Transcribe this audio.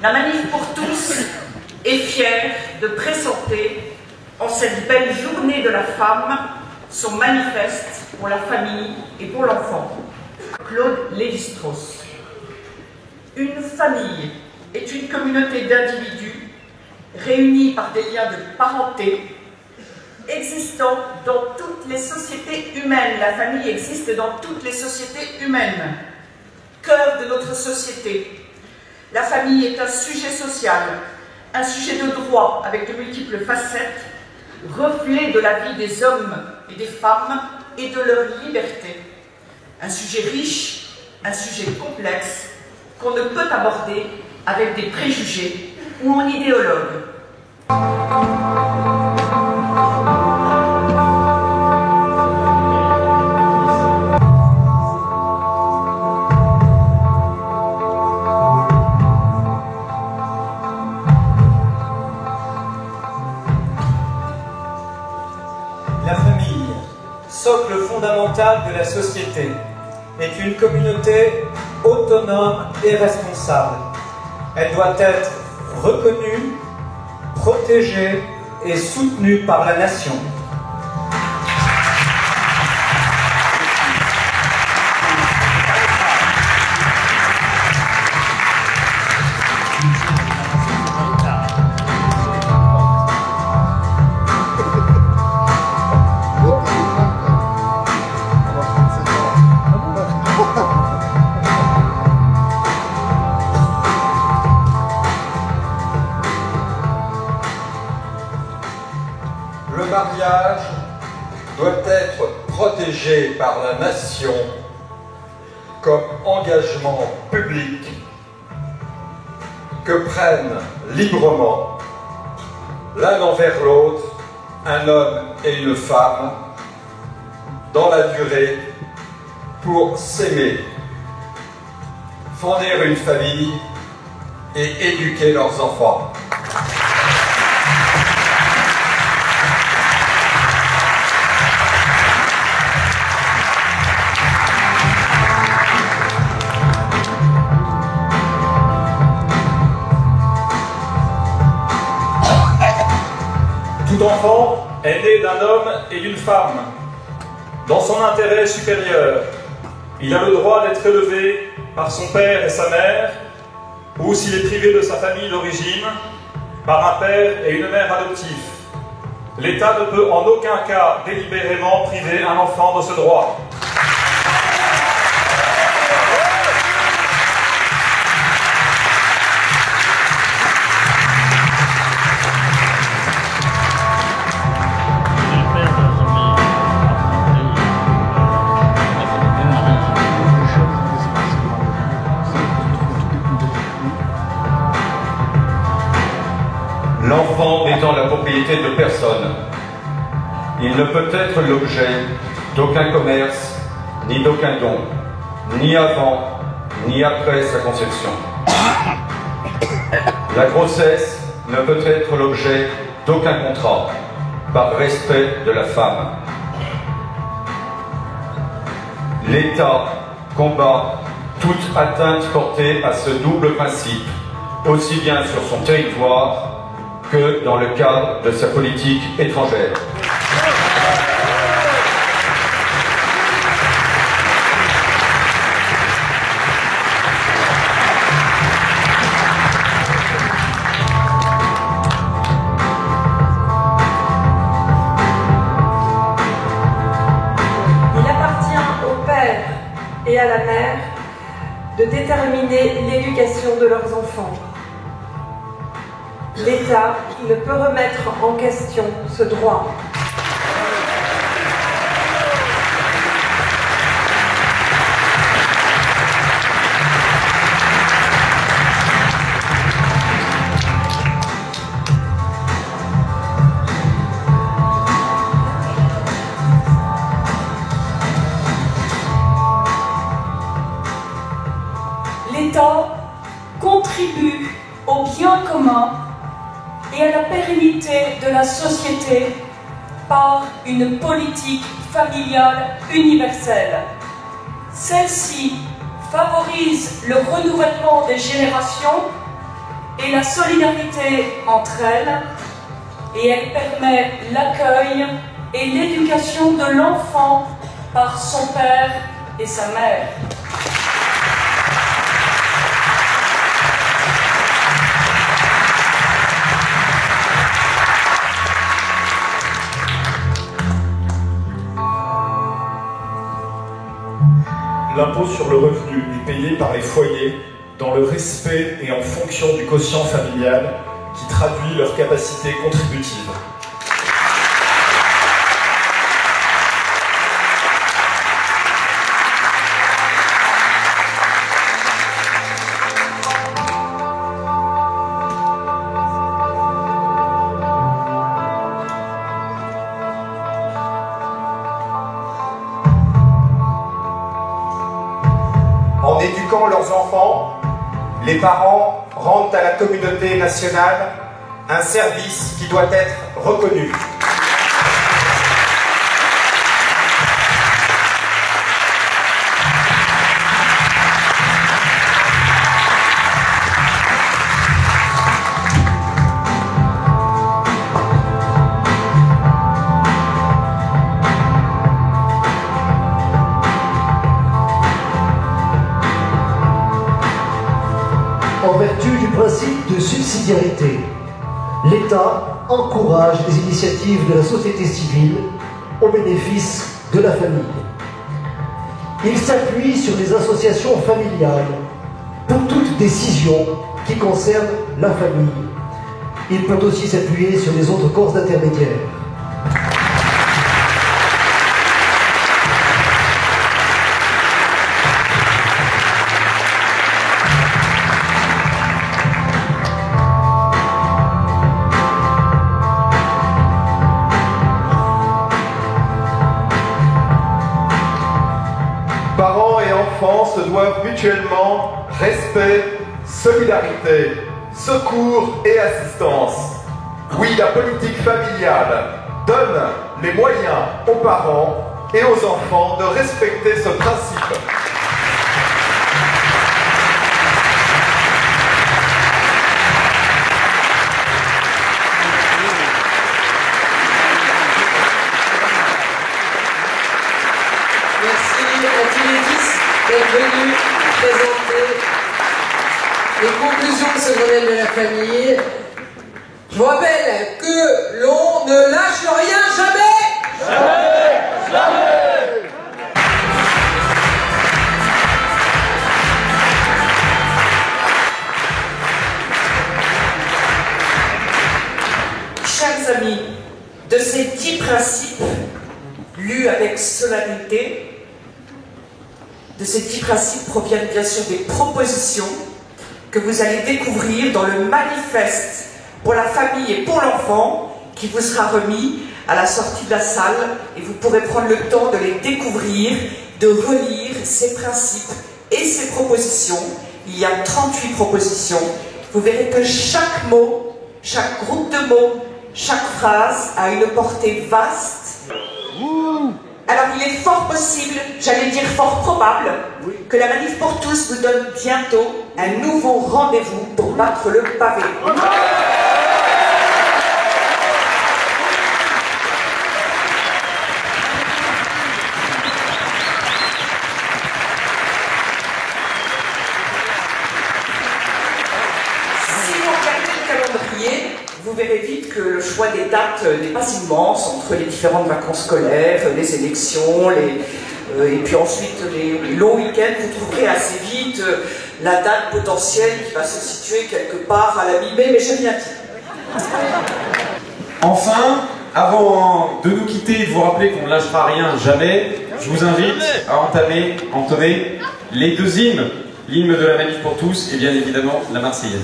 La Manif pour tous est fière de présenter, en cette belle journée de la femme, son manifeste pour la famille et pour l'enfant. Claude Lévi-Strauss. Une famille est une communauté d'individus réunis par des liens de parenté existant dans toutes les sociétés humaines. La famille existe dans toutes les sociétés humaines. Cœur de notre société. La famille est un sujet social, un sujet de droit avec de multiples facettes, reflet de la vie des hommes et des femmes et de leur liberté. Un sujet riche, un sujet complexe qu'on ne peut aborder avec des préjugés ou en idéologue. La famille, socle fondamental de la société, est une communauté autonome et responsable. Elle doit être reconnue, protégée et soutenue par la nation. Le mariage doit être protégé par la nation comme engagement public que prennent librement l'un envers l'autre un homme et une femme dans la durée pour s'aimer, fonder une famille et éduquer leurs enfants. Tout enfant est né d'un homme et d'une femme. Dans son intérêt supérieur, il a le droit d'être élevé par son père et sa mère, ou s'il est privé de sa famille d'origine, par un père et une mère adoptifs. L'État ne peut en aucun cas délibérément priver un enfant de ce droit. L'enfant étant la propriété de personne, il ne peut être l'objet d'aucun commerce, ni d'aucun don, ni avant, ni après sa conception. La grossesse ne peut être l'objet d'aucun contrat, par respect de la femme. L'État combat toute atteinte portée à ce double principe, aussi bien sur son territoire que dans le cadre de sa politique étrangère. Il appartient au père et à la mère de déterminer l'éducation de leurs enfants. L'État ne peut remettre en question ce droit. L'État contribue au bien commun et à la pérennité de la société par une politique familiale universelle. Celle-ci favorise le renouvellement des générations et la solidarité entre elles, et elle permet l'accueil et l'éducation de l'enfant par son père et sa mère. L'impôt sur le revenu est payé par les foyers dans le respect et en fonction du quotient familial qui traduit leur capacité contributive. En éduquant leurs enfants, les parents rendent à la communauté nationale un service qui doit être reconnu. En vertu du principe de subsidiarité, l'État encourage les initiatives de la société civile au bénéfice de la famille. Il s'appuie sur les associations familiales pour toute décision qui concerne la famille. Il peut aussi s'appuyer sur les autres corps intermédiaires. Parents et enfants se doivent mutuellement respect, solidarité, secours et assistance. Oui, la politique familiale donne les moyens aux parents et aux enfants de respecter ce principe. Merci à tous les 10 d'être venus présenter les conclusions de ce Grenelle de la famille. Je vous rappelle que l'on ne lâche rien jamais. Jamais, jamais. Chers amis, de ces 10 principes, lus avec solennité, de ces 10 principes proviennent bien sûr des propositions que vous allez découvrir dans le manifeste pour la famille et pour l'enfant qui vous sera remis à la sortie de la salle et vous pourrez prendre le temps de les découvrir, de relire ces principes et ces propositions. Il y a 38 propositions. Vous verrez que chaque mot, chaque groupe de mots, chaque phrase a une portée vaste. Alors il est fort possible, j'allais dire fort probable, que la Manif pour tous vous donne bientôt un nouveau rendez-vous pour battre le pavé. Si vous regardez le calendrier, vous verrez vite que le choix des dates n'est pas immense entre les différentes vacances scolaires, les élections, et puis ensuite les longs week-ends. Vous trouverez assez vite la date potentielle qui va se situer quelque part à la mi-mai, mais j'ai rien dit. Enfin, avant de nous quitter et de vous rappeler qu'on ne lâchera rien jamais, je vous invite à entonner les deux hymnes, l'hymne de la Manif pour tous et bien évidemment la Marseillaise.